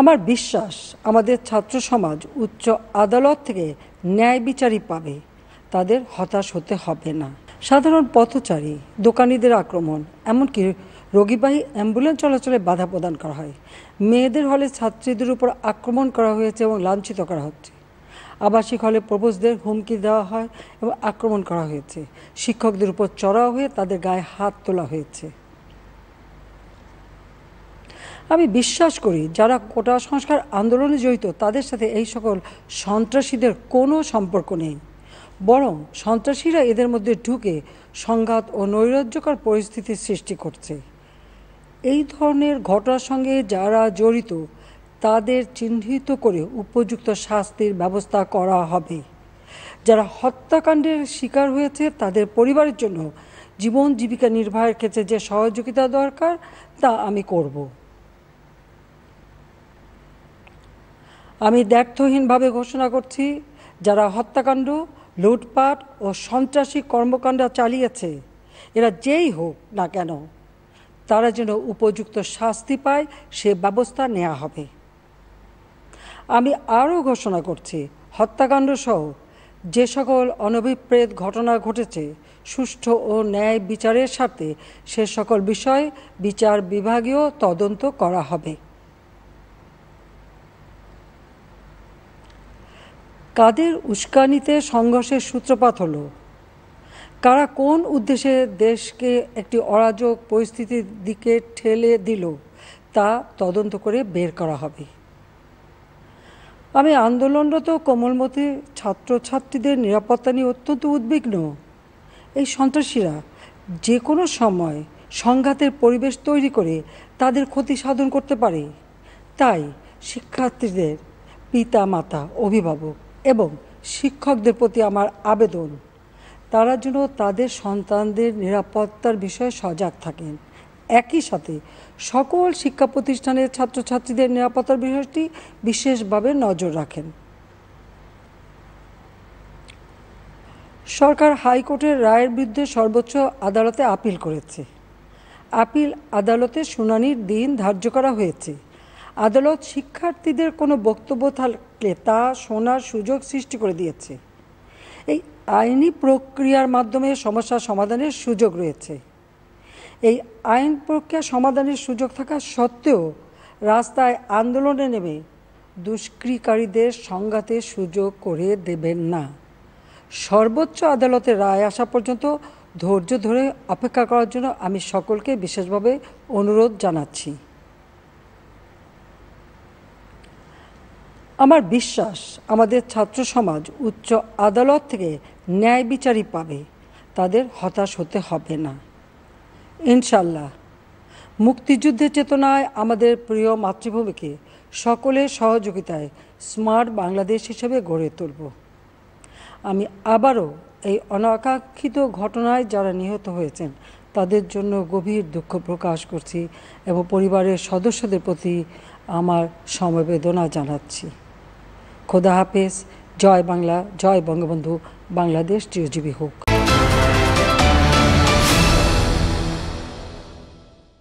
আমার বিশ্বাস আমাদের ছাত্র সমাজ উচ্চ আদালত থেকে ন্যায় বিচারই পাবে, তাদের হতাশ হতে হবে না। সাধারণ পথচারী, দোকানিদের আক্রমণ, এমনকি রোগীবাহী অ্যাম্বুলেন্স চলাচলে বাধা প্রদান করা হয়। মেয়েদের হলে ছাত্রীদের উপর আক্রমণ করা হয়েছে এবং লাঞ্ছিত করা হচ্ছে। আবাসিক হলে প্রবোজদের হুমকি দেওয়া হয় এবং আক্রমণ করা হয়েছে। শিক্ষকদের উপর চড়াও হয়ে তাদের গায়ে হাত তোলা হয়েছে। আমি বিশ্বাস করি যারা কোটা সংস্কার আন্দোলনে জড়িত তাদের সাথে এই সকল সন্ত্রাসীদের কোনো সম্পর্ক নেই, বরং সন্ত্রাসীরা এদের মধ্যে ঢুকে সংঘাত ও নৈরাজ্যকর পরিস্থিতির সৃষ্টি করছে। এই ধরনের ঘটনার সঙ্গে যারা জড়িত তাদের চিহ্নিত করে উপযুক্ত শাস্তির ব্যবস্থা করা হবে। যারা হত্যাকাণ্ডের শিকার হয়েছে তাদের পরিবারের জন্য জীবন জীবিকা নির্বাহের ক্ষেত্রে যে সহযোগিতা দরকার তা আমি করব। আমি দ্ব্যর্থহীনভাবে ঘোষণা করছি, যারা হত্যাকাণ্ড, লুটপাট ও সন্ত্রাসী কর্মকাণ্ড চালিয়েছে, এরা যেই হোক না কেন, তারা যেন উপযুক্ত শাস্তি পায় সে ব্যবস্থা নেওয়া হবে। আমি আরও ঘোষণা করছি, হত্যাকাণ্ড সহ যে সকল অনভিপ্রেত ঘটনা ঘটেছে সুষ্ঠু ও ন্যায় বিচারের স্বার্থে সে সকল বিষয়ে বিচার বিভাগীয় তদন্ত করা হবে। কাদের উস্কানিতে সংঘর্ষের সূত্রপাত হলো, কারা কোন উদ্দেশ্যে দেশকে একটি অরাজক পরিস্থিতির দিকে ঠেলে দিল তা তদন্ত করে বের করা হবে। আমি আন্দোলনরত কোমলমতি ছাত্রছাত্রীদের নিরাপত্তা নিয়ে অত্যন্ত উদ্বিগ্ন। এই সন্ত্রাসীরা যে কোনো সময় সংঘাতের পরিবেশ তৈরি করে তাদের ক্ষতি সাধন করতে পারে। তাই শিক্ষার্থীদের পিতা মাতা, অভিভাবক এবং শিক্ষকদের প্রতি আমার আবেদন, তারা যেন তাদের সন্তানদের নিরাপত্তার বিষয়ে সজাগ থাকেন। একই সাথে সকল শিক্ষা প্রতিষ্ঠানের ছাত্রছাত্রীদের নিরাপত্তার বিষয়টি বিশেষভাবে নজর রাখেন। সরকার হাইকোর্টের রায়ের বিরুদ্ধে সর্বোচ্চ আদালতে আপিল করেছে। আপিল আদালতে শুনানির দিন ধার্য করা হয়েছে। আদালত শিক্ষার্থীদের কোনো বক্তব্য থাকলে তা শোনার সুযোগ সৃষ্টি করে দিয়েছে। এই আইনি প্রক্রিয়ার মাধ্যমে সমস্যা সমাধানের সুযোগ রয়েছে। এই আইন প্রক্রিয়া সমাধানের সুযোগ থাকা সত্ত্বেও রাস্তায় আন্দোলনে নেমে দুষ্কৃতিকারীদের সংঘাতের সুযোগ করে দেবেন না। সর্বোচ্চ আদালতের রায় আসা পর্যন্ত ধৈর্য ধরে অপেক্ষা করার জন্য আমি সকলকে বিশেষভাবে অনুরোধ জানাচ্ছি। আমার বিশ্বাস আমাদের ছাত্র সমাজ উচ্চ আদালত থেকে ন্যায় বিচারই পাবে, তাদের হতাশ হতে হবে না। ইনশাল্লাহ মুক্তিযুদ্ধের চেতনায় আমাদের প্রিয় মাতৃভূমিকে সকলের সহযোগিতায় স্মার্ট বাংলাদেশ হিসেবে গড়ে তুলব। আমি আবারও এই অনাকাঙ্ক্ষিত ঘটনায় যারা নিহত হয়েছেন তাদের জন্য গভীর দুঃখ প্রকাশ করছি এবং পরিবারের সদস্যদের প্রতি আমার সমবেদনা জানাচ্ছি। খোদা হাফেজ। জয় বাংলা, জয় বঙ্গবন্ধু। বাংলাদেশ চিরজীবী হোক।